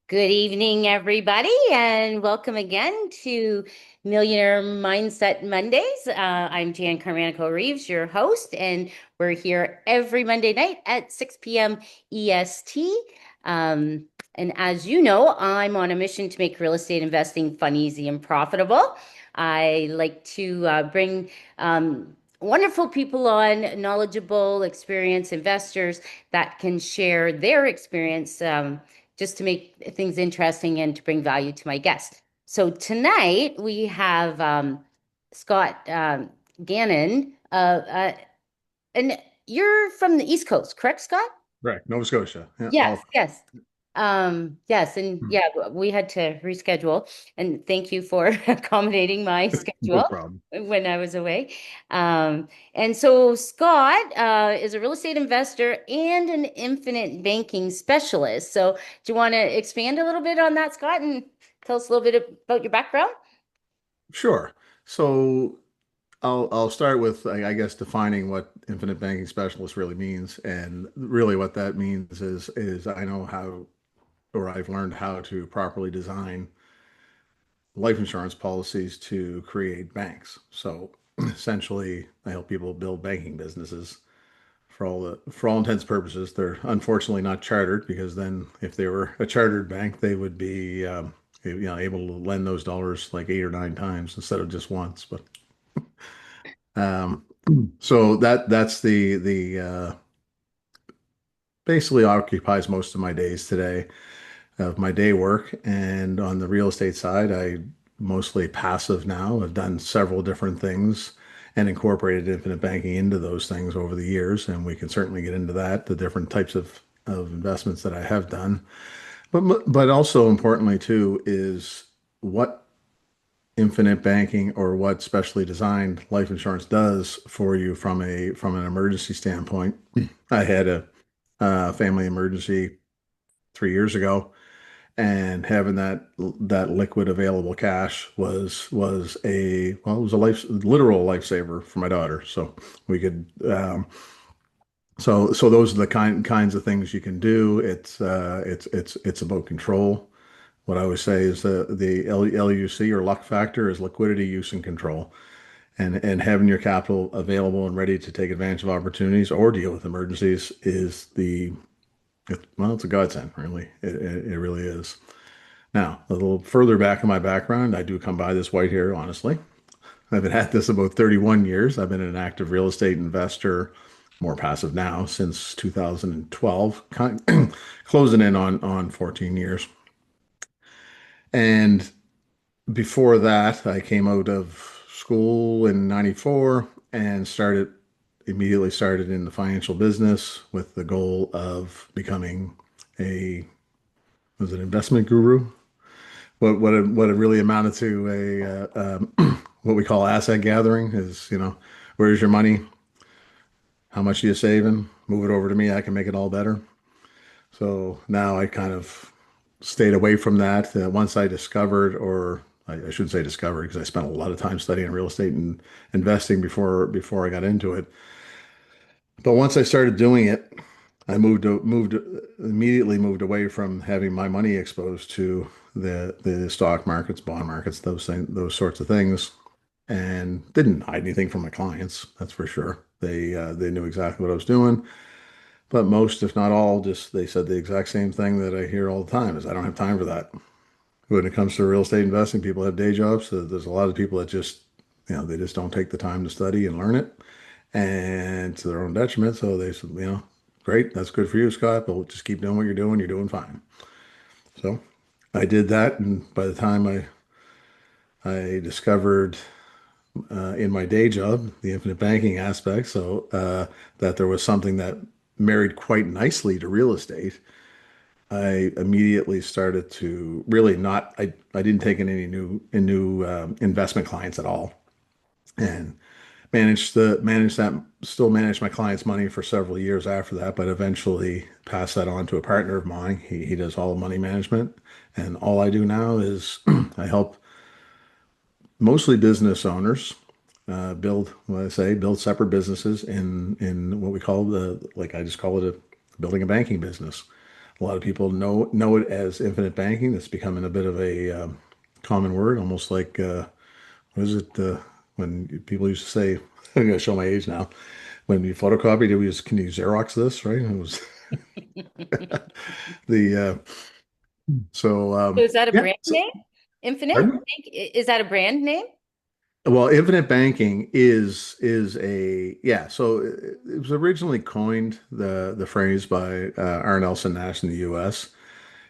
Good evening, everybody, and welcome again to Millionaire Mindset Mondays. I'm Jan Carmanico Reeves, your host, and we're here every Monday night at 6 p.m. EST. Um, and as you know, I'm on a mission to make real estate investing fun, easy, and profitable. I like to bring wonderful people on, knowledgeable, experienced investors that can share their experience. Just to make things interesting and to bring value to my guests. So tonight we have Scott Ganon, and you're from the East Coast, correct, Scott? Correct. Nova Scotia. Yeah, Yes, all yes. Yes, and yeah, we had to reschedule, and thank you for accommodating my no schedule problem. when I was away. And so Scott is a real estate investor and an infinite banking specialist. So do you want to expand a little bit on that, Scott, and tell us a little bit about your background? Sure. So I'll start with I guess defining what infinite banking specialist really means, and really what that means is I know how, or I've learned how to properly design life insurance policies to create banks. So essentially, I help people build banking businesses. For all intents and purposes, they're unfortunately not chartered because then if they were a chartered bank, they would be able to lend those dollars like 8 or 9 times instead of just once. But um, so that's the basically occupies most of my days today of my day work. And on the real estate side, I mostly passive now. I've done several different things and incorporated infinite banking into those things over the years. And we can certainly get into that, the different types of investments that I have done. But also importantly too is what infinite banking or what specially designed life insurance does for you from an emergency standpoint. I had a family emergency 3 years ago, and having that liquid available cash was a well, it was a literal lifesaver for my daughter. So we could so those are the kinds of things you can do. It's about control. What I always say is the LUC or luck factor is liquidity, use, and control. And having your capital available and ready to take advantage of opportunities or deal with emergencies is well, it's a godsend, really. It really is. Now, a little further back in my background, I do come by this white hair, honestly. I've been at this about 31 years. I've been an active real estate investor, more passive now, since 2012, closing in on 14 years. And before that, I came out of school in 94 and immediately started in the financial business with the goal of becoming a, was an investment guru. What it really amounted to what we call asset gathering is, where's your money? How much are you saving? Move it over to me. I can make it all better. So now I kind of stayed away from that. Once I discovered, or I shouldn't say discovered, because I spent a lot of time studying real estate and investing before I got into it. But once I started doing it, I immediately moved away from having my money exposed to the stock markets, bond markets, those sorts of things, and didn't hide anything from my clients. That's for sure. They knew exactly what I was doing, but most, if not all, just they said the exact same thing that I hear all the time: is I don't have time for that. When it comes to real estate investing, people have day jobs. So there's a lot of people that just they just don't take the time to study and learn it, and to their own detriment. So they said, great, that's good for you, Scott, but we'll just keep doing what you're doing. You're doing fine. So I did that, and by the time I discovered in my day job the infinite banking aspect, that there was something that married quite nicely to real estate, I immediately started to really not. I didn't take in any new investment clients at all, and still manage my clients' money for several years after that, but eventually passed that on to a partner of mine. He does all money management, and all I do now is I help mostly business owners build what I say build separate businesses in what we call the like I just call it a building a banking business. A lot of people know it as infinite banking. It's becoming a bit of a common word, almost like what is it when people used to say, I'm going to show my age now. When you photocopied, it was, can you Xerox this, right? It was the so So is that a yeah. brand So, name? Infinite pardon? Bank? Is that a brand name? Well, infinite banking is a yeah. So it was originally coined the phrase by R. Nelson Nash in the U.S.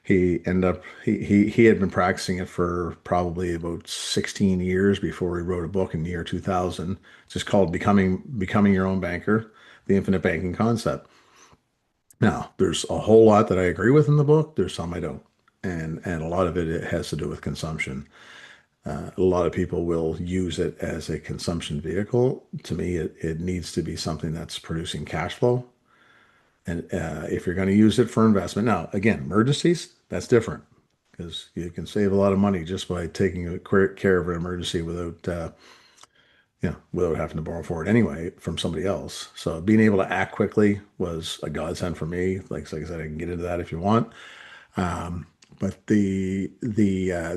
He ended up he had been practicing it for probably about 16 years before he wrote a book in the year 2000, just called Becoming Your Own Banker, the Infinite Banking Concept. Now, there's a whole lot that I agree with in the book. There's some I don't, and a lot of it has to do with consumption. A lot of people will use it as a consumption vehicle. To me, it needs to be something that's producing cash flow. And if you're going to use it for investment, now again, emergencies, that's different because you can save a lot of money just by taking care of an emergency without, without having to borrow for it anyway from somebody else. So being able to act quickly was a godsend for me. Like I said, I can get into that if you want. But the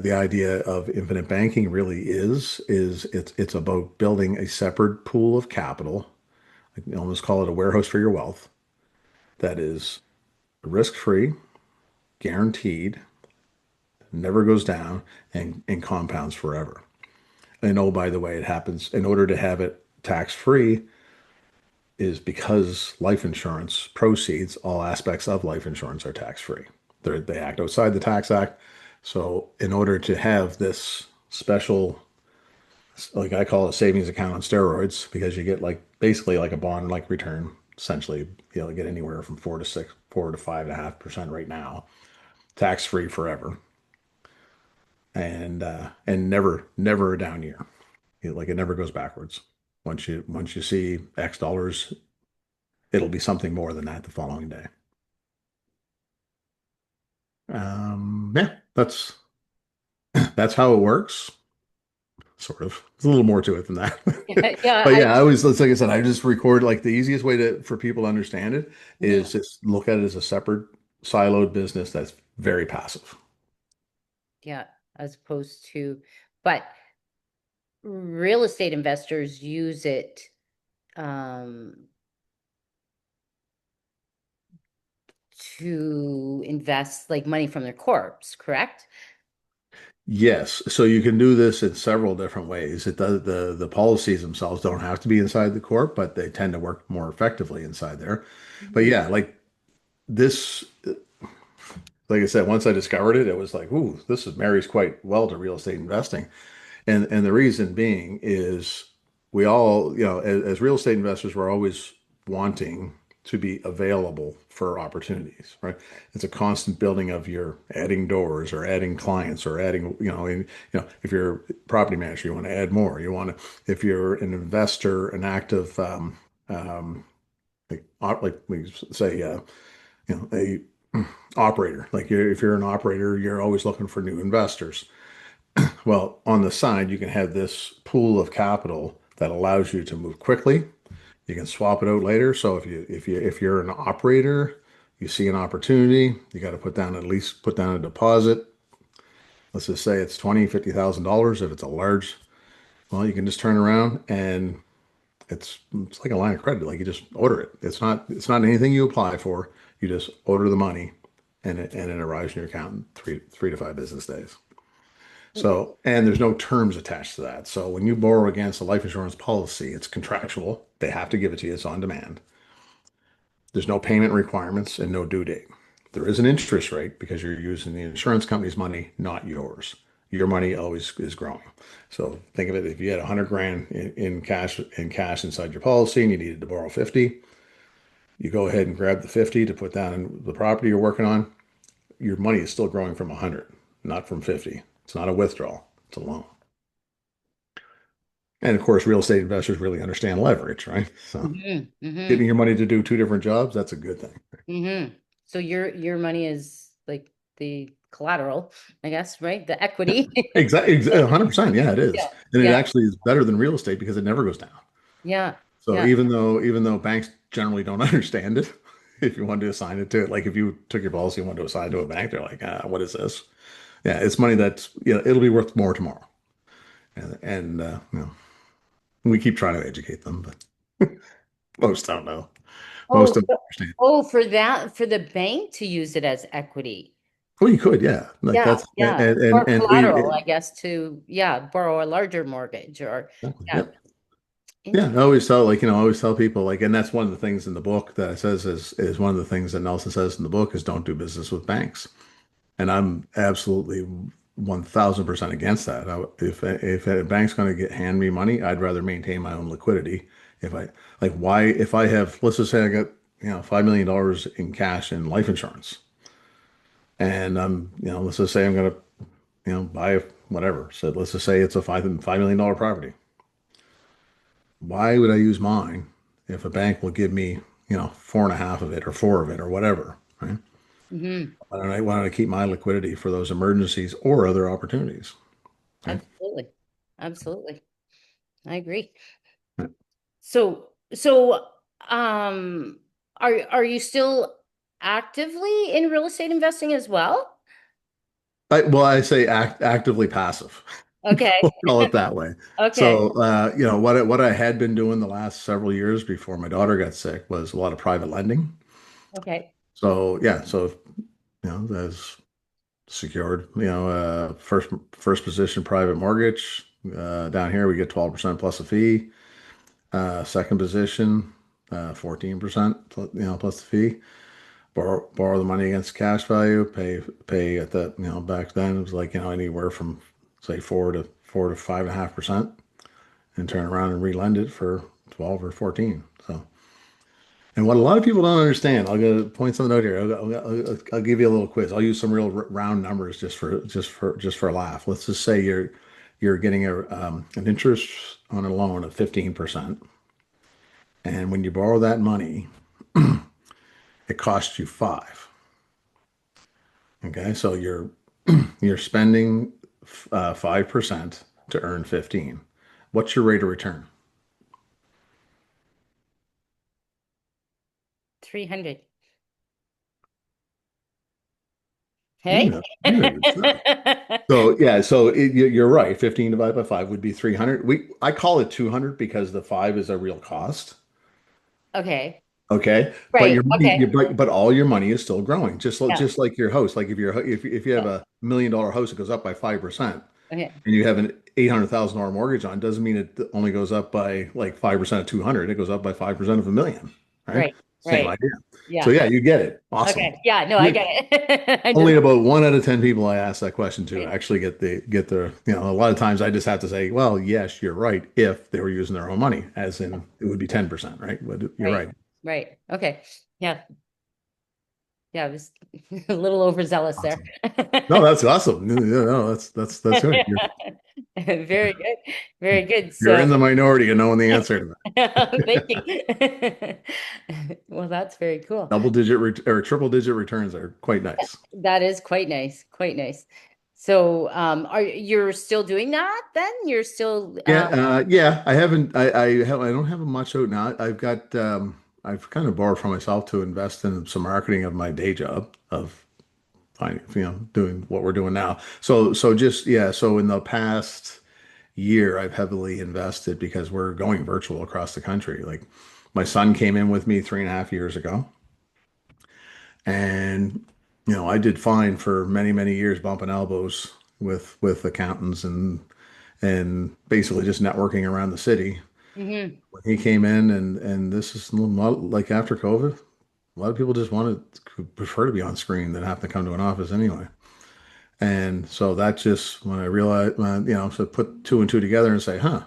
idea of infinite banking really is it's about building a separate pool of capital. I can almost call it a warehouse for your wealth that is risk-free, guaranteed, never goes down, and compounds forever. And oh, by the way, it happens in order to have it tax-free is because life insurance proceeds, all aspects of life insurance are tax-free. They act outside the Tax Act. So in order to have this special, like I call it, savings account on steroids, because you get like basically like a bond like return, essentially, get anywhere from 4 to 5.5% right now, tax free forever, and never a down year. Like it never goes backwards. Once you see X dollars, it'll be something more than that the following day. Yeah, that's how it works. Sort of. There's a little more to it than that. Yeah, But I yeah, I always, like I said, I just record like the easiest way to for people to understand it mhm, is just look at it as a separate siloed business that's very passive. yeah, as opposed to, but real estate investors use it um to invest like money from their corpse, correct? Yes, so you can do this in several different ways. It does the policies themselves don't have to be inside the corp, but they tend to work more effectively inside there. But Mhm. yeah, like this, like I said, once I discovered it, it was like, ooh, this is marries quite well to real estate investing. And the reason being is we all, as real estate investors, we're always wanting to be available for opportunities, right? It's a constant building of your adding doors or adding clients or adding, if you're a property manager, you want to add more. You want to, if you're an investor, an active, like we say, a operator, like if you're an operator, you're always looking for new investors. Well, on the side, you can have this pool of capital that allows you to move quickly. You can swap it out later. So if you're an operator, you see an opportunity, you got to put down a deposit. Let's just say it's 20, $50,000. If it's a large, well, you can just turn around and it's like a line of credit. Like you just order it. It's not anything you apply for. You just order the money and it arrives in your account in three to 5 business days. So, and there's no terms attached to that. So when you borrow against a life insurance policy, it's contractual. They have to give it to you. It's on demand. There's no payment requirements and no due date. There is an interest rate because you're using the insurance company's money, not yours. Your money always is growing. So think of it, if you had 100 grand in cash inside your policy and you needed to borrow 50, you go ahead and grab the 50 to put down in the property you're working on. Your money is still growing from 100, not from 50. It's not a withdrawal, it's a loan. And of course, real estate investors really understand leverage, right? So Hmm. Hmm. getting your money to do two different jobs, that's a good thing. Hmm. So your money is like the collateral, I guess, right? The equity. Exactly, 100%. Yeah, it Yeah. is. And it Yeah. actually is better than real estate because it never goes down. Yeah. So Yeah. even though banks generally don't understand it, if you wanted to assign it to it. Like if you took your policy and wanted to assign it to a bank, they're like, what is this? Yeah, it's money that's, it'll be worth more tomorrow. And we keep trying to educate them, but most don't know. Most Oh, don't understand. oh, for that, for the bank to use it as equity. Well, you could, yeah. Like Yeah, that's yeah. Or and collateral, I guess, to, yeah, borrow a larger mortgage or, yeah, yep. Yeah, I interesting. always tell I always tell people like, and that's one of the things in the book that it says is one of the things that Nelson says in the book is don't do business with banks. And I'm absolutely 1000% against that. If a bank's going to hand me money, I'd rather maintain my own liquidity. If I like, why, if I have, let's just say I got, $5 million in cash in life insurance, and let's just say I'm going to, buy whatever. So let's just say it's a $5 million property. Why would I use mine if a bank will give me, four and a half of it or four of it or whatever, right? Hmm. Why don't I keep my liquidity for those emergencies or other opportunities, right? Absolutely. Absolutely. I agree. So, um, are you still actively in real estate investing as well? I say actively passive. Okay. We'll call it that way. Okay. So, what I had been doing the last several years before my daughter got sick was a lot of private lending. Okay. So, yeah, so that's secured, first position private mortgage. Down here we get 12% plus a fee. Second position, 14%, plus the fee. Borrow the money against cash value, pay at that, back then it was like, anywhere from say 4 to 5.5%, and turn around and relend it for 12 or 14. So, and what a lot of people don't understand, I'll go point something out here. I'll give you a little quiz. I'll use some real round numbers just for a laugh. Let's just say you're getting an interest on a loan of 15%. And when you borrow that money, it costs you five. Okay, so you're spending 5% to earn 15. What's your rate of return? 300. Hey? You know your stuff. So yeah, so you're right. 15 divided by five would be 300. I call it 200 because the five is a real cost. Okay. Okay, but Right. your money, Okay. but all your money is still growing, Yeah. just like your house. Like if you have Yeah. a $1 million house, it goes up by 5%, Okay. and you have an $800,000 mortgage on, doesn't mean it only goes up by like 5% of 200. It goes up by 5% of a million, right? Right. Same Right. idea. So Yeah. yeah, you get it. Awesome. Okay. Yeah. No, I get it. I just, Only about 1 out of 10 people I ask that question to right. actually get the, a lot of times I just have to say, well, yes, you're right, if they were using their own money, as in it would be 10%, right? But you're Right. right. Right. Okay. Yeah. Yeah. I was a little overzealous there. Awesome. No, that's awesome. No, that's good. Very good. Very good. You're So, in the minority and knowing the answer to thank that. you. Well, that's very cool. Double digit or triple digit returns are quite nice. That is quite nice. Quite nice. So, are you're still doing that then? You're still Yeah. I haven't. I don't have much out now. I've kind of borrowed from myself to invest in some marketing of my day job of finding, doing what we're doing now. So just yeah. So in the past year, I've heavily invested because we're going virtual across the country. Like my son came in with me 3.5 years ago, and I did fine for many many years, bumping elbows with accountants and basically just networking around the city. mhm. When he came in, and this is not like after COVID, a lot of people just prefer to be on screen than have to come to an office anyway. And so that just when I realized, so put two and two together and say, huh,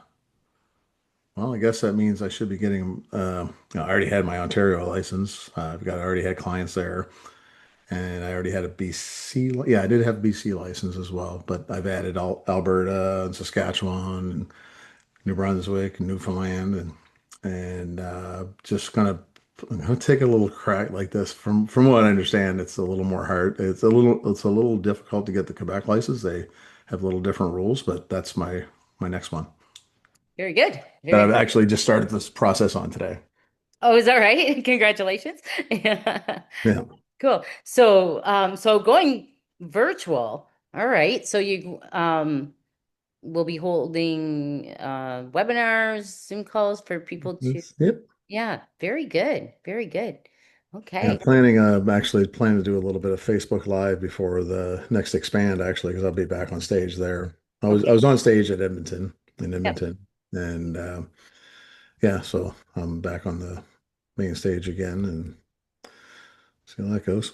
well, I guess that means I should be getting, I already had my Ontario license. I already had clients there, and I already had a BC. Yeah, I did have a BC license as well, but I've added Alberta and Saskatchewan and New Brunswick and Newfoundland, and just gonna take a little crack like this. From what I understand, it's a little more hard. It's a little difficult to get the Quebec license. They have a little different rules, but that's my next one Very good. that Very I've good. actually just started this process on today. Oh, is that right? Congratulations. Yeah. Yeah. Cool. So going virtual. All right. So you will be holding webinars, Zoom calls for people to, Yep. yeah, very good. Very good. Yeah, Okay. planning, actually planning to do a little bit of Facebook Live before the next expand, actually, because I'll be back on stage there. I Okay. was on stage at Edmonton, in Yep. Edmonton, and yeah, so I'm back on the main stage again and see how that goes.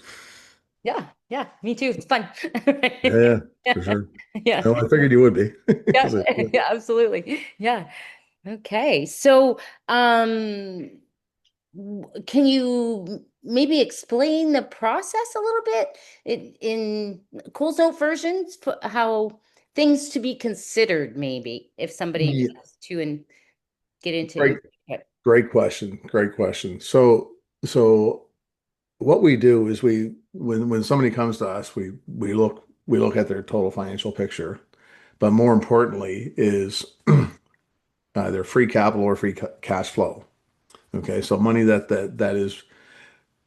Yeah. Yeah. Me too. It's fun. Yeah, yeah, for Yeah. sure. Yeah. Oh, I figured you would be. Yeah. 'Cause Yeah. Absolutely. Yeah. Okay. So, can you maybe explain the process a little bit in Cool's Note versions, how things to be considered, maybe if somebody yeah, wants to and get into great, it. great question. Great question. So what we do is when somebody comes to us, we look at their total financial picture, but more importantly is either free capital or free cash flow. Okay, so money that is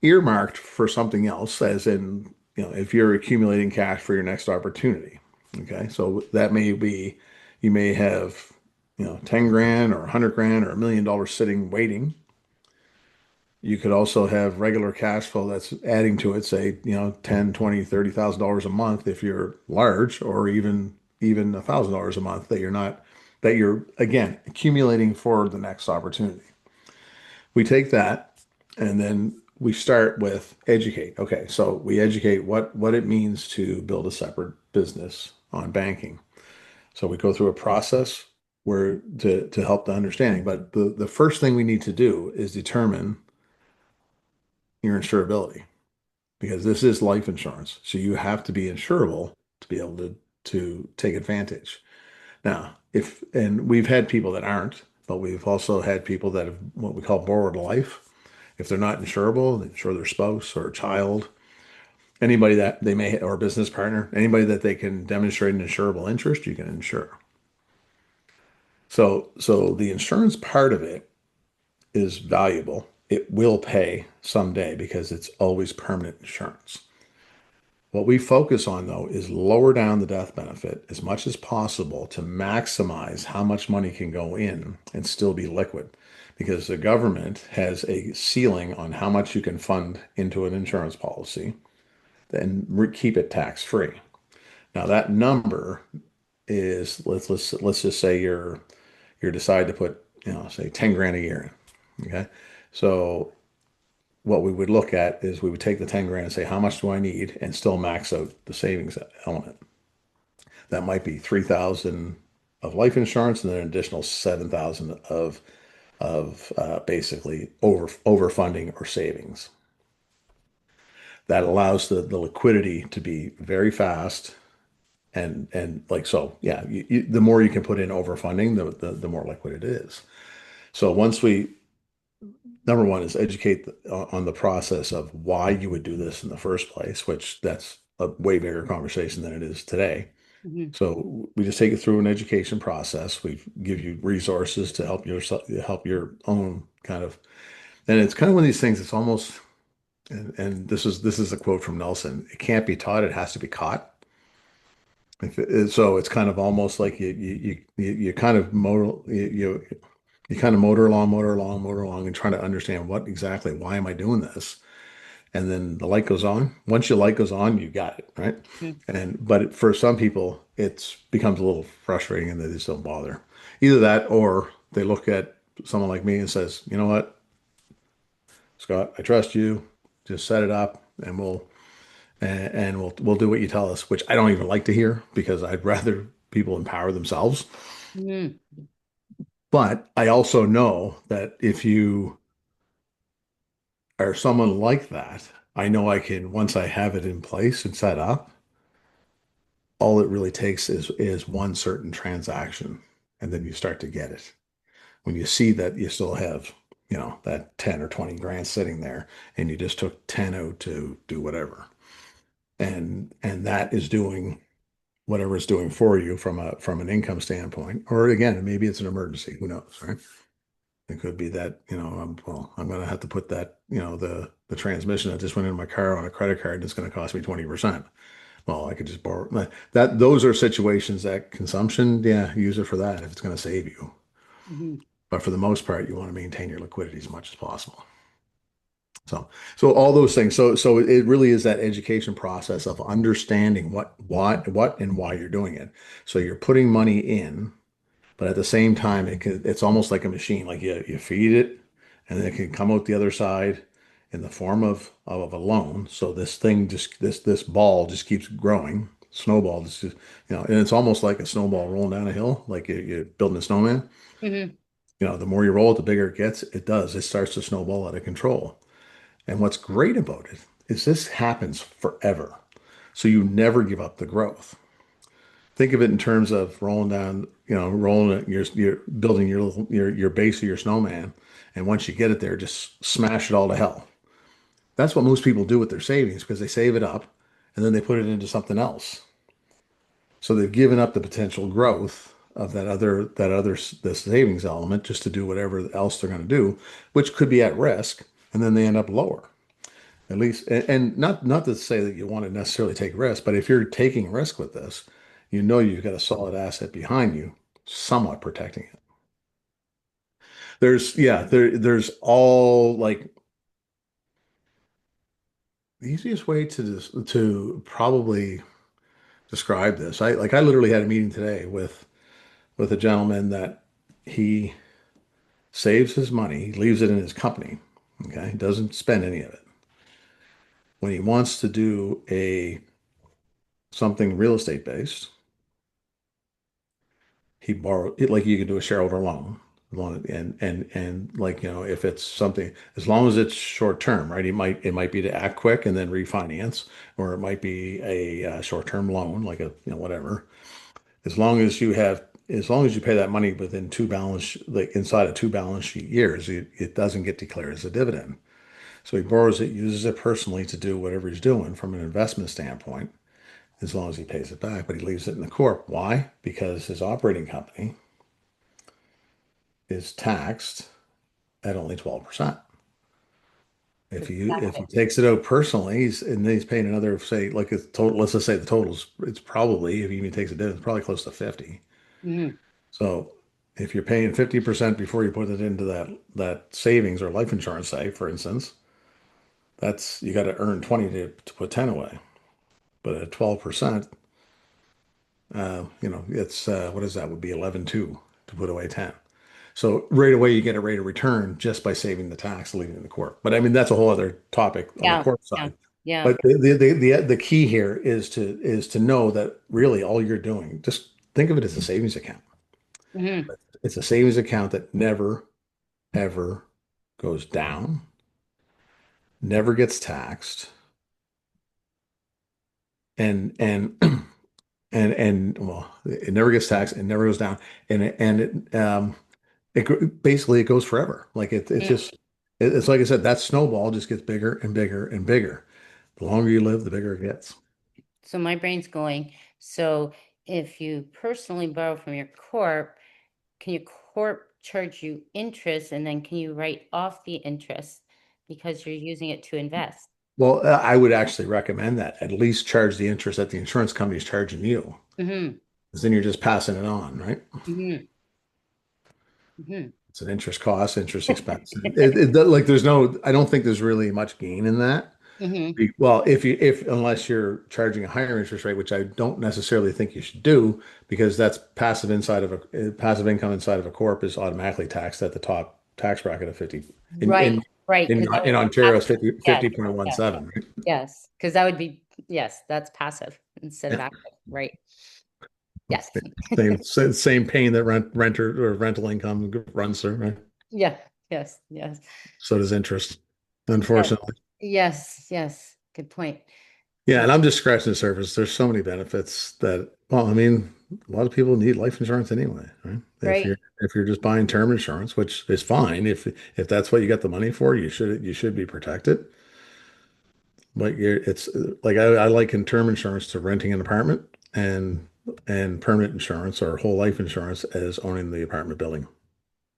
earmarked for something else, as in, if you're accumulating cash for your next opportunity. Okay, so that may be, you may have, 10 grand or 100 grand or $1 million sitting waiting. You could also have regular cash flow that's adding to it, say, 10, 20, $30,000 a month if you're large, or even $1,000 a month that you're again accumulating for the next opportunity. We take that and then we start with educate. Okay, so we educate what it means to build a separate business on banking. So we go through a process where to help the understanding. But the first thing we need to do is determine your insurability, because this is life insurance. So you have to be insurable to be able to take advantage. Now, if and we've had people that aren't, but we've also had people that have what we call borrowed life. If they're not insurable, they insure their spouse or child, anybody that they may or a business partner, anybody that they can demonstrate an insurable interest, you can insure. So the insurance part of it is valuable. It will pay someday because it's always permanent insurance. What we focus on, though, is lower down the death benefit as much as possible to maximize how much money can go in and still be liquid. Because the government has a ceiling on how much you can fund into an insurance policy and keep it tax free. Now, that number is, let's just say you're decide to put, say 10 grand a year in. Okay. So what we would look at is we would take the 10 grand and say, how much do I need? And still max out the savings element. That might be 3,000 of life insurance and then an additional 7,000 of basically overfunding or savings. That allows the liquidity to be very fast, and like so, yeah. The more you can put in overfunding, the more liquid it is. So once we number one is educate on the process of why you would do this in the first place, which that's a way bigger conversation than it is today. Mhm. So we just take it through an education process. We give you resources to help your own kind of, and it's kind of one of these things. It's almost, and this is a quote from Nelson. It can't be taught; it has to be caught. So it's kind of almost like you kind of you kind of motor along, and trying to understand what exactly why am I doing this, and then the light goes on. Once your light goes on, you got it, right? Mhm. For some people, it's becomes a little frustrating and they just don't bother. Either that or they look at someone like me and says, you know what, Scott, I trust you. Just set it up and we'll do what you tell us, which I don't even like to hear because I'd rather people empower themselves. Mhm. But I also know that if you are someone like that, I know I can, once I have it in place and set up, all it really takes is one certain transaction, and then you start to get it. When you see that you still have, that 10 or 20 grand sitting there, and you just took 10 out to do whatever. And that is doing whatever it's doing for you from an income standpoint. Or again, maybe it's an emergency, who knows, right? It could be that, well, I'm going to have to put that, the transmission that just went in my car on a credit card and it's going to cost me 20%. Well, I could just borrow that. Those are situations that consumption, yeah, use it for that if it's going to save you. Mhm. But for the most part, you want to maintain your liquidity as much as possible. So, so all those things. So it really is that education process of understanding what, and why you're doing it. So you're putting money in, but at the same time, it's almost like a machine. Like you feed it, and then it can come out the other side in the form of a loan. So this thing just this ball just keeps growing, snowball. And it's almost like a snowball rolling down a hill, like you're building a snowman. Mhm. The more you roll it, the bigger it gets. It does. It starts to snowball out of control. And what's great about it is this happens forever. So you never give up the growth. Think of it in terms of rolling down, rolling it, you're building your base of your snowman. And once you get it there, just smash it all to hell. That's what most people do with their savings because they save it up and then they put it into something else. So they've given up the potential growth of the savings element just to do whatever else they're going to do, which could be at risk, and then they end up lower. At least, and not to say that you want to necessarily take risk, but if you're taking risk with this, you've got a solid asset behind you, somewhat protecting it. There's all like the easiest way to probably describe this. I literally had a meeting today with a gentleman that he saves his money, he leaves it in his company. Okay, he doesn't spend any of it. When he wants to do a something real estate based, he borrowed it like you could do a shareholder loan, and like if it's something, as long as it's short term, right? It might be to act quick and then refinance, or it might be a short term loan, like a whatever. As long as you pay that money within like inside of 2 balance sheet years, it doesn't get declared as a dividend. So he borrows it, uses it personally to do whatever he's doing from an investment standpoint, as long as he pays it back, but he leaves it in the corp. Why? Because his operating company is taxed at only 12%. If he takes it out personally, and he's paying another, say, like a total, let's just say the totals, it's probably, if he even takes a dividend, it's probably close to 50. Mhm. So if you're paying 50% before you put it into that savings or life insurance, say, for instance, that's you got to earn 20 to put 10 away. But at 12%, it's what is that? Would be 11.2 to put away 10. So right away you get a rate of return just by saving the tax, leaving the corp. But I mean that's a whole other topic on the Yeah. corp Yeah. side. Yeah. But the key here is to know that really all you're doing, just think of it as a savings account. Mhm. It's a savings account that never ever goes down, never gets taxed, and and well, it never gets taxed, it never goes down, basically it goes forever. Like it's Mhm. just it's like I said, that snowball just gets bigger and bigger and bigger. The longer you live, the bigger it gets. So my brain's going. So if you personally borrow from your corp, can your corp charge you interest and then can you write off the interest because you're using it to invest? Well, I would actually recommend that at least charge the interest that the insurance company is charging you, Hmm. because then you're just passing it on, right? Hmm. Hmm. It's an interest cost, interest expense. Like I don't think there's really much gain in that. Hmm. Well, if unless you're charging a higher interest rate, which I don't necessarily think you should do, because that's passive income inside of a corp is automatically taxed at the top tax bracket of 50. In Right, in right. in, Because that would in be Ontario, it's passive. 50, Yes, 50.17, right? yes. Because that would be, yes, that's passive instead of Yeah. active. Right. Yes. Same pain that renter or rental income runs through, right? Yeah. Yes. Yes. So does interest, Yes. unfortunately. Yes. Yes. Good point. Yeah, Uh, and I'm just scratching the surface. There's so many benefits that, well, I mean, a lot of people need life insurance anyway, right? If right. you're just buying term insurance, which is fine, if that's what you got the money for, you should be protected. But it's like I liken term insurance to renting an apartment, and permanent insurance or whole life insurance as owning the apartment building.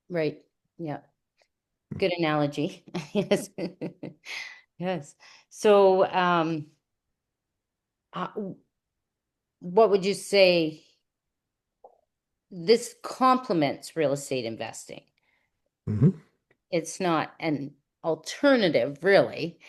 Right. Yeah. Good analogy. Yes. Yes. So, uh, what would you say this complements real estate investing? Mhm. It's not an alternative, really.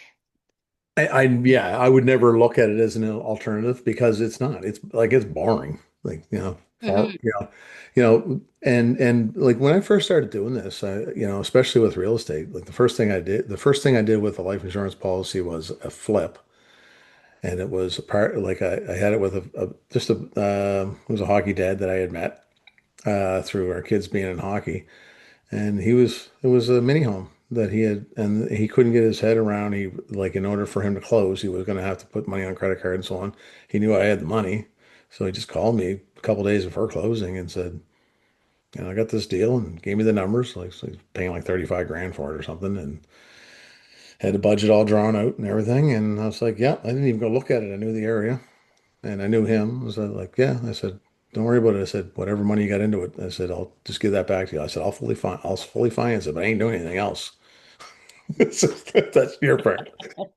Yeah, I would never look at it as an alternative because it's not. It's like it's boring. Like, far, Hmm. and like when I first started doing this, especially with real estate, like the first thing I did with a life insurance policy was a flip. And it was a part like I had it with it was a hockey dad that I had met through our kids being in hockey. And it was a mini home that he had, and he couldn't get his head around. In order for him to close, he was going to have to put money on credit card and so on. He knew I had the money. So he just called me a couple days before closing and said, I got this deal and gave me the numbers. So he's paying like 35 grand for it or something and had the budget all drawn out and everything. And I was like, yeah, I didn't even go look at it. I knew the area and I knew him. I was like, yeah, I said, don't worry about it. I said, whatever money you got into it, I said, I'll just give that back to you. I said, I'll fully finance it, but I ain't doing anything else. So that's your part.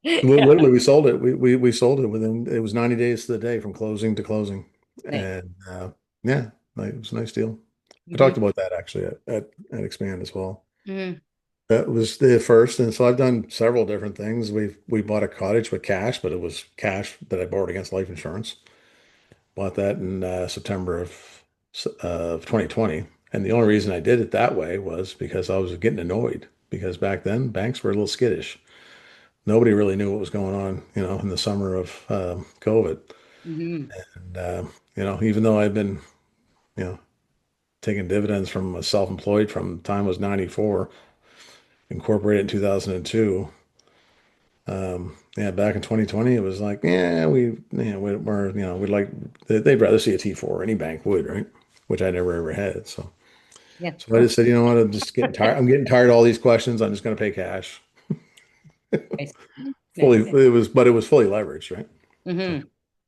Yeah. Literally, we sold it. We sold it within, it was 90 days to the day from closing to closing. Nice. And yeah, like, it was a nice deal. I Hmm. talked about that actually at Expand as well. Hmm. That was the first. And so I've done several different things. We bought a cottage with cash, but it was cash that I borrowed against life insurance. Bought that in September of 2020. And the only reason I did it that way was because I was getting annoyed because back then banks were a little skittish. Nobody really knew what was going on, in the summer of COVID. Hmm. And, even though I've been, you know, taking dividends from a self-employed from the time I was 94, incorporated in 2002. Yeah, back in 2020, it was like, yeah, we'd like, they'd rather see a T4, any bank would, right? Which I never ever had. So, Yeah. so I just said, you know what, I'm just getting tired. I'm getting tired of all these questions. I'm just going to pay cash. Nice. Fully, Nice. but it was fully leveraged, right? So, Hmm.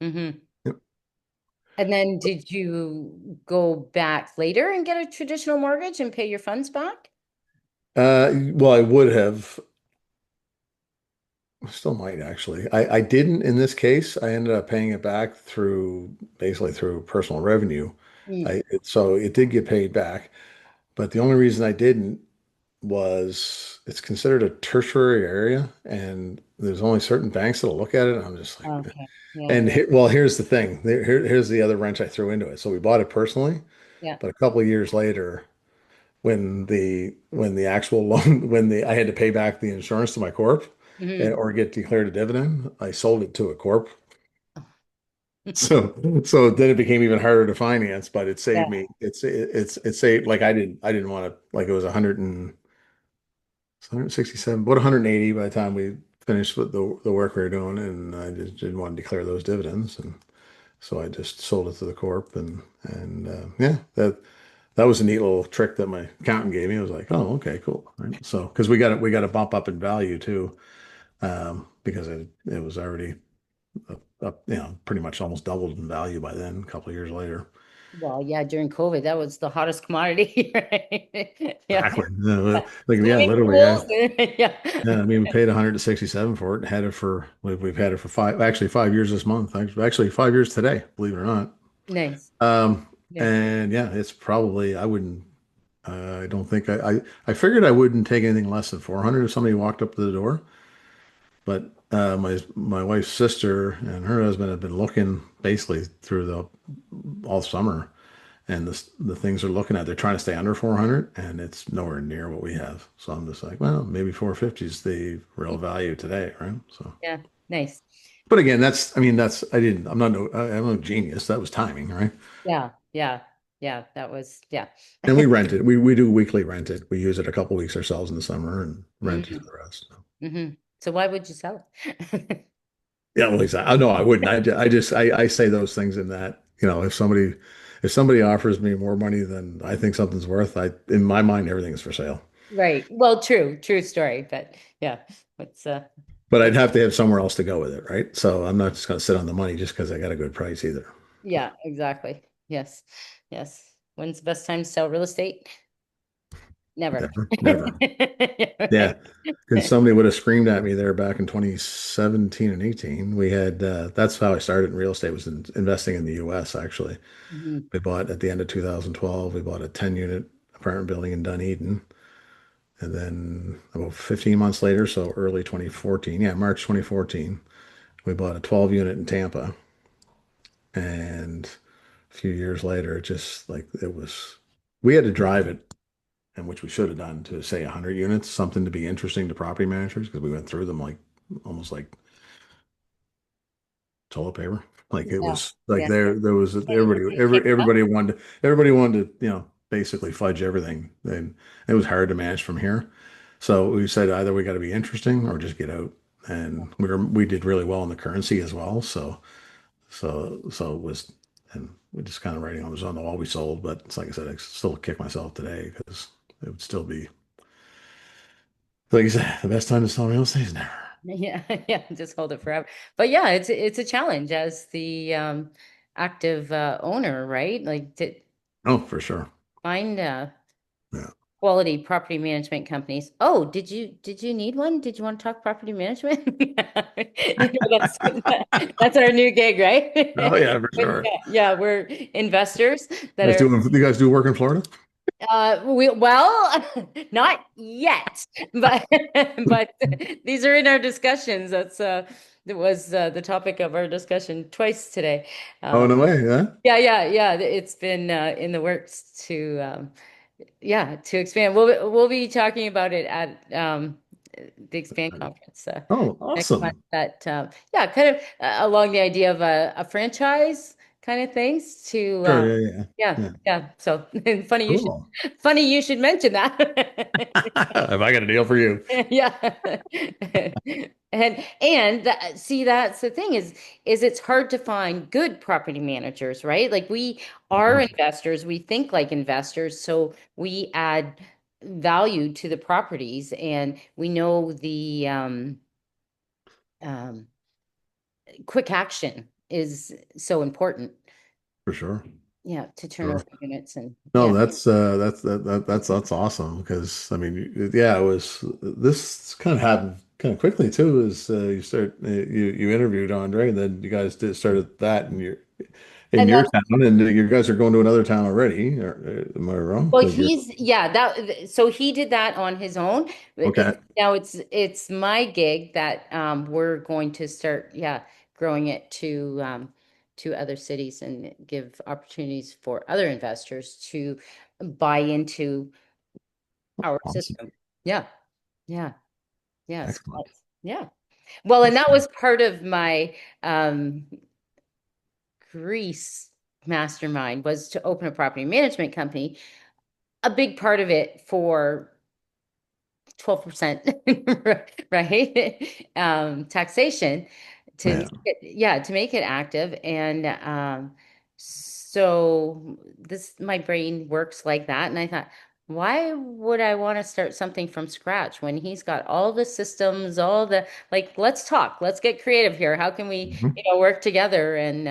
Hmm. yep. And then did you go back later and get a traditional mortgage and pay your funds back? Well, I would have, still might actually. I didn't in this case. I ended up paying it back basically through personal revenue. Mm. So it did get paid back. But the only reason I didn't was it's considered a tertiary area, and there's only certain banks that'll look at it. And I'm just like, Okay. Yeah, and yeah, well, here's the thing. Here's the other wrench I threw into it. So we bought it personally, yeah. but a couple of years later, when the actual loan, I had to pay back the insurance to my corp, Hmm. or get declared a dividend, I sold it to a corp. So then it became even harder to finance, but it Yeah. saved me. It saved, like I didn't want to, like it was 167, about 180 by the time we finished with the work we were doing, and I just didn't want to declare those dividends, and so I just sold it to the corp, and yeah, that was a neat little trick that my accountant gave me. I was like, oh, okay, cool. Right? So because we got to bump up in value too, because it was already up, pretty much almost doubled in value by then. A couple of years later. Well, yeah, during COVID, that was the hottest commodity, right? Yeah. Exactly. Like, yeah, Swimming literally. pools. Yeah. Yeah, I mean, we paid 167 for it and had it for, we've had it for actually 5 years this month. Actually 5 years today, believe it or not. Nice. Um, Yeah. and yeah, it's probably, I don't think I figured I wouldn't take anything less than 400 if somebody walked up to the door. But my wife's sister and her husband have been looking basically through the all summer, and the things they're looking at, they're trying to stay under 400, and it's nowhere near what we have. So I'm just like, well, maybe 450 is the real value today, right? So, Yeah. Nice. but again, I mean, I'm no genius. That was timing, right? Yeah. Yeah. Yeah. That was, yeah. And we rent it. We do weekly rent it. We use it a couple weeks ourselves in the summer and rent it Hmm. for the rest. So. Hmm. So why would you sell it? Yeah, well, exactly. No, I wouldn't. I say those things in that, if somebody offers me more money than I think something's worth, in my mind, everything is for sale. Right. Well, true story, but yeah, what's But I'd what's have to have somewhere else to go with it, right? So I'm not just going to sit on the money just because I got a good price either. So, yeah, exactly. Yes. Yes. When's the best time to sell real estate? Never. Never, never. Right. Yeah, because somebody would have screamed at me there back in 2017 and 18. We had that's how I started in real estate was investing in the US actually. Mhm. We bought at the end of 2012, we bought a 10 unit apartment building in Dunedin. And then about 15 months later, so early 2014, yeah, March 2014, we bought a 12 unit in Tampa. And a few years later, it just like it was, we had to drive it, and which we should have done to say 100 units, something to be interesting to property managers because we went through them like almost like toilet paper. Like it Yeah. was like Yeah. there was everybody wanted to basically fudge everything, and it was hard to manage from here. So we said either we got to be interesting or just get out. And we did really well in the currency as well. So it was, and we just kind of writing on the wall we sold. But it's like I said, I still kick myself today because it would still be like you said, the best time to sell real estate is never. Yeah, yeah, just hold it forever. But yeah, it's a challenge as the active owner, right? Like to Oh, for sure. find Yeah. quality property management companies. Oh, did you need one? Did you want to talk property management? That's our new gig, right? Oh yeah, for But sure. yeah, yeah, we're investors that are You guys do work in Florida? we well, not yet, but but these are in our discussions. That was the topic of our discussion twice today. Oh, Uh, no way, yeah. yeah, yeah, yeah. It's been in the works to yeah, to expand. We'll be talking about it at the Expand conference Oh, next month. awesome. That yeah, kind of along the idea of a franchise kind of things to Sure, yeah, yeah, yeah, yeah. yeah. So Cool. funny you should mention that. Have I got a deal for you? Yeah. And see that's the thing is it's hard to find good property managers, right? Like we are Mhm. investors, we think like investors, so we add value to the properties and we know the um, quick action is so important. For sure. Yeah, to turn over Sure. units and No, yeah. that's awesome because I mean, yeah, it was this kind of happened kind of quickly too. Is you interviewed Andre, and then you guys did started that, and you're in And your that's town, and you guys are going to another town already. Am I wrong? well, Like you're he's yeah, that so he did that on his own. okay. Now it's my gig that we're going to start, yeah, growing it to other cities and give opportunities for other investors to buy into our Awesome. system. Yeah, yeah, yeah. So Excellent. yeah. Well, and that Excellent. was part of my Greece mastermind was to open a property management company. A big part of it for 12%, right? Taxation to Yeah. make it, yeah, to make it active. And so this my brain works like that. And I thought, why would I want to start something from scratch when he's got all the systems, all the like, let's talk, let's get creative here. How can we, Mhm. work together? And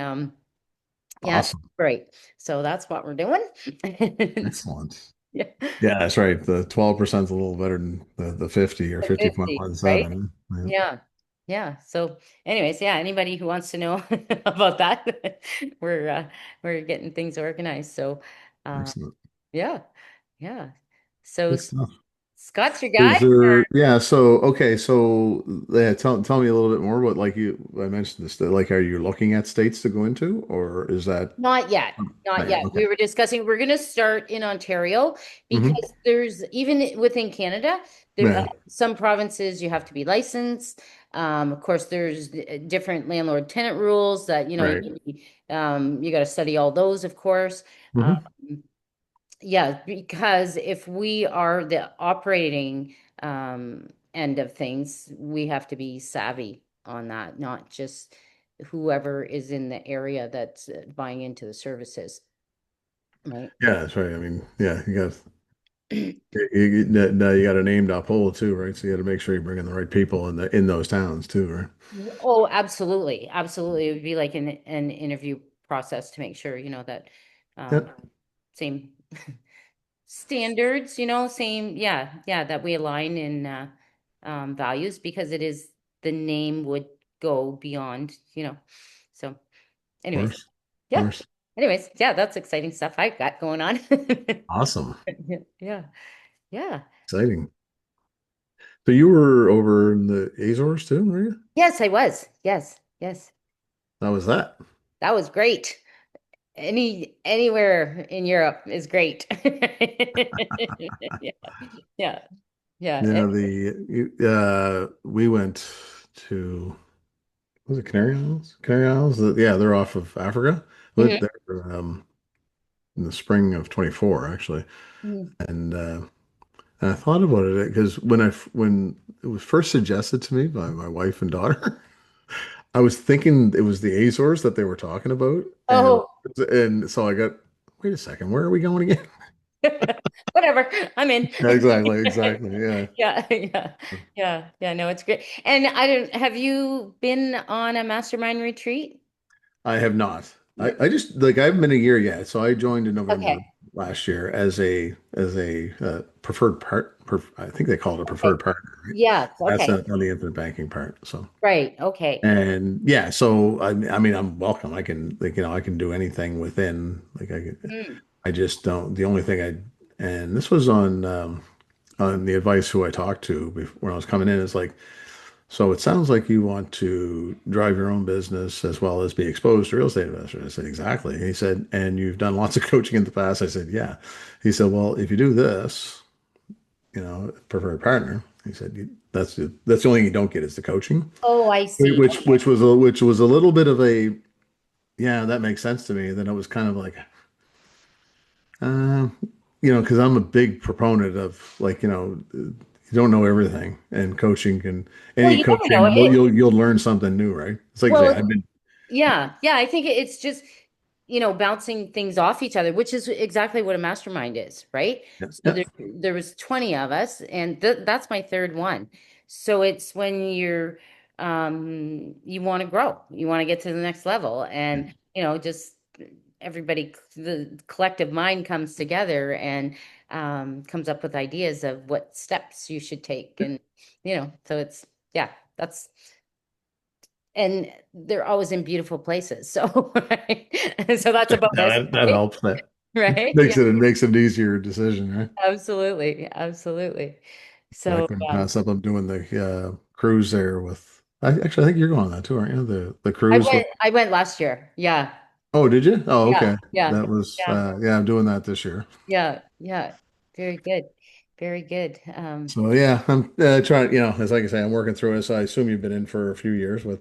yeah, Awesome. great. So that's what we're doing. Excellent. Yeah. Yeah, that's right. The 12% is a little better than the 50 or The 50, right? 50.17. Yeah. Yeah. Yeah. So anyways, yeah, anybody who wants to know about that, we're we're getting things organized. So Excellent. yeah. Yeah. So Good stuff. Scott's your guy? Is there, yeah, so okay, so yeah, tell me a little bit more what like I mentioned this, like are you looking at states to go into or is that Not yet. Not not yet? yet. Okay. We were discussing, we're going to start in Ontario Hmm. because there's even within Canada, there Yeah, some provinces you have to be licensed. Of course, there's different landlord tenant rules that, right. you got to study all those, of course. Um, Hmm. yeah, because if we are the operating end of things, we have to be savvy on that, not just whoever is in the area that's buying into the services, right? Yeah, that's right. I mean, yeah, now you got a name to uphold too, right? So you got to make sure you bring in the right people in those towns too, right? Oh, absolutely. Absolutely. It would be like an interview process to make sure, that Yeah, um, same standards, same, yeah, yeah, that we align in values because it is the name would go beyond. So, anyways, course, of yeah. course. Anyways, yeah, that's exciting stuff I've got going on. Awesome. Yeah, yeah. Exciting. So you were over in the Azores too, were you? Yes, I was. Yes, yes. How was that? That was great. Anywhere in Europe is great. Yeah, yeah, yeah. Yeah, we went to, was it Canary Islands? Canary Islands? Yeah, they're off of Africa. But Mhm, they're in the spring of 24 actually. mhm. And I thought about it because when it was first suggested to me by my wife and daughter, I was thinking it was the Azores that they were talking about, Oh, and so I got, wait a second, where are we going again? whatever. I'm in. Yeah, exactly, exactly. Yeah, Yeah, yeah, yeah, yeah. No, it's great. And I don't, have you been on a mastermind retreat? I have not. No. I just like I haven't been a year yet, so I joined in Okay. November last year as a preferred I think they call it a Okay. preferred partner, right? Yes. That's Okay. on the infinite banking part. So. Right. Okay. And yeah, so I mean, I'm welcome. I can like, I can do anything within like Mm. I just don't. The only thing and this was on the advice who I talked to before when I was coming in is like, so it sounds like you want to drive your own business as well as be exposed to real estate investors. I said, exactly. He said, and you've done lots of coaching in the past. I said, yeah. He said, well, if you do this, preferred partner. He said, that's the only thing you don't get is the coaching. Oh, I see. Which was a little bit of a, yeah, that makes sense to me. Then it was kind of like, uh, because I'm a big proponent of like, you don't know everything, and coaching can Well, any you never know. coaching you'll learn something new, right? It's like I say, Well, I've been, yeah, yeah. I think it's just, bouncing things off each other, which is exactly what a mastermind is, right? yeah, So yeah, there was 20 of us, and that's my third one. So it's when you want to grow, you want to get to the next level, and just everybody, the collective mind comes together and comes up with ideas of what steps you should take, and so it's yeah, that's and they're always in beautiful places. So, right? So that's a no, bonus, that right? helps. That Right? Yeah, makes it an easier decision, right? absolutely. Absolutely. Like So, when I'm doing the cruise there with, actually I think you're going on that too, aren't you? The cruise with. I went last year. Yeah. Oh, did you? Oh, Yeah. okay. Yeah. That was Yeah. yeah, I'm doing that this year. Yeah. Yeah. Very good. Very good. So yeah, I'm trying, as like I say, I'm working through it. So I assume you've been in for a few years with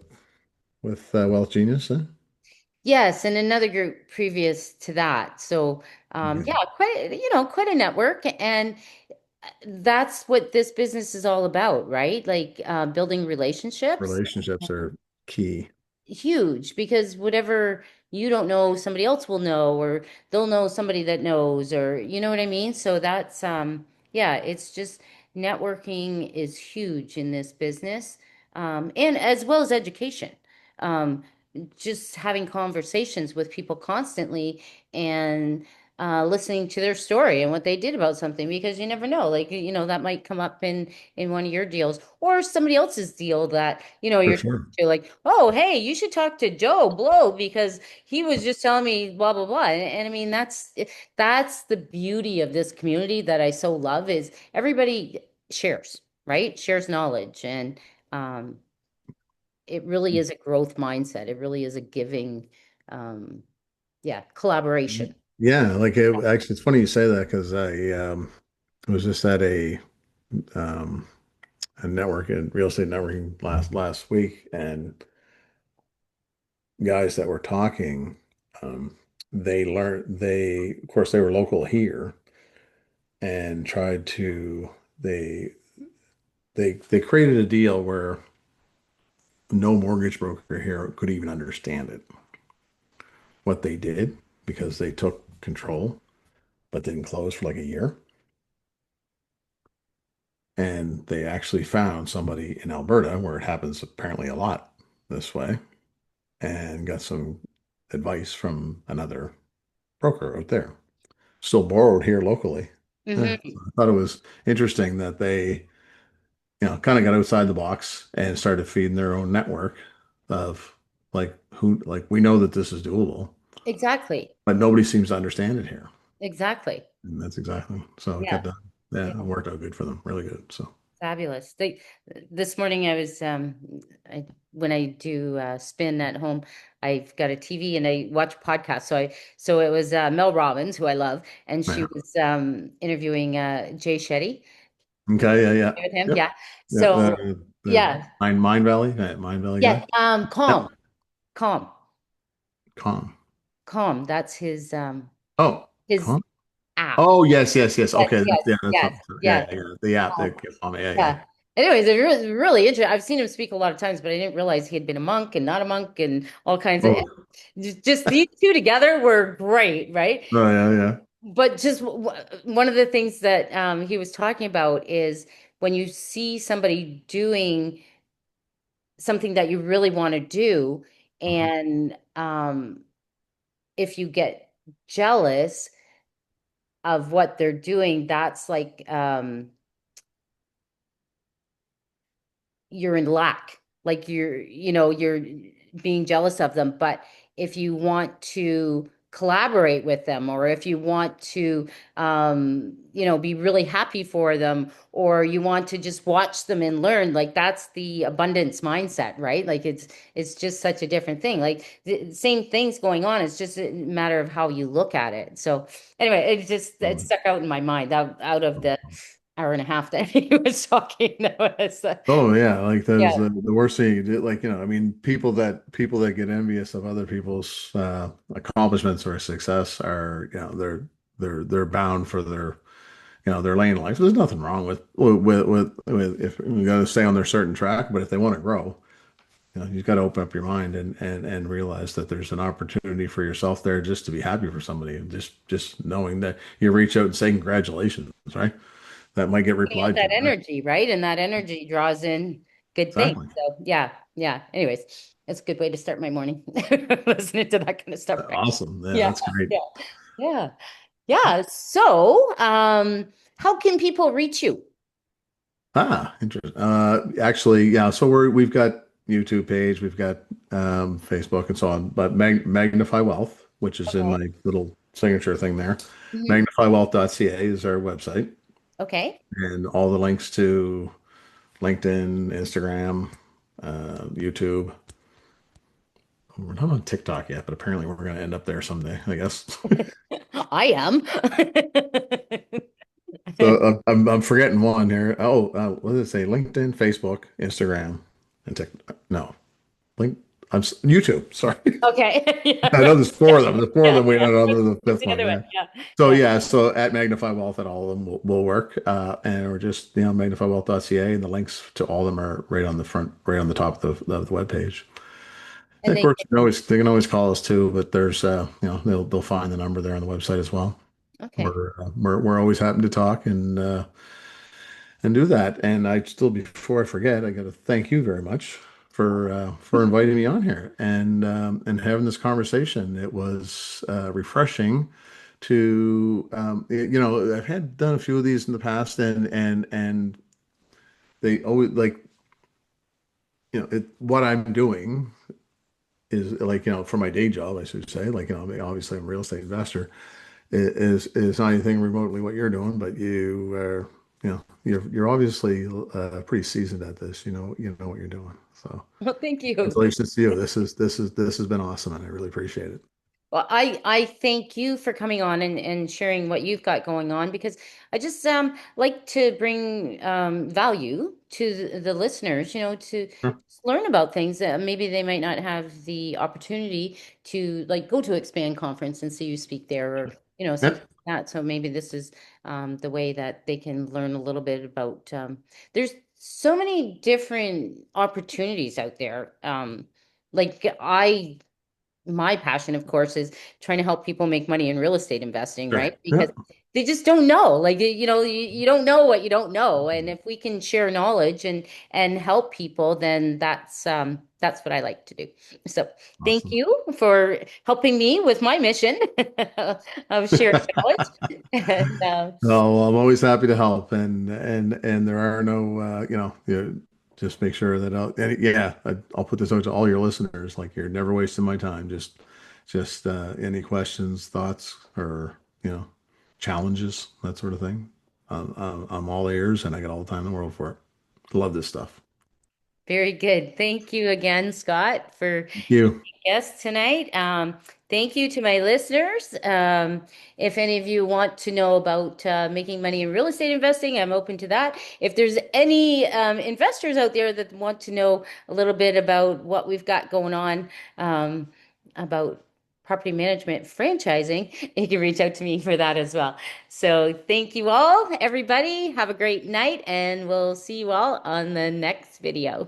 Wealth Genius, then? Yes, and another group previous to that. So, yeah, Okay. quite a network, and that's what this business is all about, right? Like building relationships. Relationships are key. Huge because whatever you don't know, somebody else will know, or they'll know somebody that knows, or you know what I mean? So that's yeah, it's just networking is huge in this business. And as well as education. Um, just having conversations with people constantly and listening to their story and what they did about something because you never know, like that might come up in one of your deals or somebody else's deal that For you're sure. like, oh, hey, you should talk to Joe Blow because he was just telling me blah blah blah. And I mean that's the beauty of this community that I so love is everybody shares, right? Shares knowledge and um it really is a growth mindset. It really is a giving yeah, collaboration. Yeah, like actually, it's funny you say that because I was just at um, a network in real estate networking last week, and guys that were talking, they of course they were local here and tried to they they created a deal where no mortgage broker here could even understand it, what they did, because they took control but didn't close for like a year. And they actually found somebody in Alberta where it happens apparently a lot this way and got some advice from another broker out there. Still borrowed here locally Hmm. I thought it was interesting that they, kind of got outside the box and started feeding their own network of like we know that this is doable, Exactly. but nobody seems to understand it here. Exactly. And that's exactly so it Yeah. got done. Yeah, Yeah. it worked out good for them, really good. So Fabulous. This morning I was when I do spin at home, I've got a TV and I watch podcasts. So it was Mel Robbins, who I love, and she yeah. was interviewing Jay Shetty Okay, yeah, yeah. with him. Yep. Yeah. Yeah. So The yeah. Mind Valley, Mind Valley guy. Yeah. Calm. Yep. Calm. Calm. Calm. That's Oh, his calm. app. Oh, yes, yes, yes. Yes, Okay, yes, yeah, that's yes, what. Yeah, yes. yeah, yeah. The app Um, that gets on me. Yeah, yeah. Yeah. Anyways, it was really interesting. I've seen him speak a lot of times, but I didn't realize he had been a monk and not a monk and all kinds of Oh, just these two together were great, right? oh, yeah, yeah. But just one of the things that he was talking about is when you see somebody doing something that you really want to do, Mhm. and if you get jealous of what they're doing, that's like you're in lack, like you're being jealous of them. But if you want to collaborate with them, or if you want to be really happy for them, or you want to just watch them and learn, like that's the abundance mindset, right? Like it's just such a different thing. Like the same things going on, it's just a matter of how you look at it. So anyway, it stuck out in my mind out of the hour and a half that he was talking. That was Oh yeah, like yeah. those the worst thing you do, like I mean, people that get envious of other people's accomplishments or success are, they're bound for their lane in life. There's nothing wrong with if you got to stay on their certain track, but if they want to grow, you've got to open up your mind and realize that there's an opportunity for yourself there just to be happy for somebody, and just knowing that you reach out and say congratulations, right? That might get Putting out replied that to, right? energy, right? And that energy draws in good things. Exactly. So yeah, yeah. Anyways, it's a good way to start my morning. Listening to that kind of stuff, right? Awesome. Yeah, Yeah, that's great. yeah, yeah, yeah. So, how can people reach you? Ah, interesting. Actually, yeah. So we've got YouTube page, we've got Facebook and so on. But Magnify Wealth, which is in Okay. my little signature thing there, Hmm. magnifywealth.ca is our website, Okay. and all the links to LinkedIn, Instagram, YouTube. We're not on TikTok yet, but apparently we're going to end up there someday, I guess. I am. So I'm forgetting one here. Oh, what did it say? LinkedIn, Facebook, Instagram, and TikTok. No, Link. YouTube. Sorry. Okay. Yeah, I right. know there's four of them. There's four of Yeah, them. We yeah. don't know the What's fifth the one. other one? Yeah. Yeah, So yeah. yeah. So at Magnify Wealth, at all of them will work. And we're just magnifywealth.ca, and the links to all of them are right on the front, right on the top of the web page. And And of they course, they can always call us too. But there's they'll find the number there on the website as well. okay. We're always happy to talk and do that. And I still, before I forget, I got to thank you very much for inviting me on here and having this conversation. It was refreshing to I've had done a few of these in the past, and they always like what I'm doing is like for my day job, I should say, like I mean, obviously I'm a real estate investor, is not anything remotely what you're doing, but you are, you're obviously pretty seasoned at this. You know what you're doing. So Well, thank you. congratulations to you. This has been awesome, and I really appreciate it. Well, I thank you for coming on and sharing what you've got going on, because I just like to bring value to the listeners, to Sure. learn about things that maybe they might not have the opportunity to, like, go to Expand conference and see you speak there, or something Yep. like that. So maybe this is the way that they can learn a little bit about there's so many different opportunities out there. Like my passion, of course, is trying to help people make money in real estate investing, Sure. right? Because Yep. they just don't know. Like you don't know what you don't know. And if we can share knowledge and help people, then that's what I like to do. So thank Awesome. you for helping me with my mission of sharing knowledge. And No, I'm always happy to help, and there are no, just make sure that I'll put this out to all your listeners. Like you're never wasting my time. Just any questions, thoughts, or challenges, that sort of thing. I'm all ears, and I got all the time in the world for it. Love this stuff. very good. Thank you again, Scott, for Thank you. guest tonight. Thank you to my listeners. If any of you want to know about making money in real estate investing, I'm open to that. If there's any investors out there that want to know a little bit about what we've got going on about property management franchising, you can reach out to me for that as well. So thank you all, everybody. Have a great night, and we'll see you all on the next video.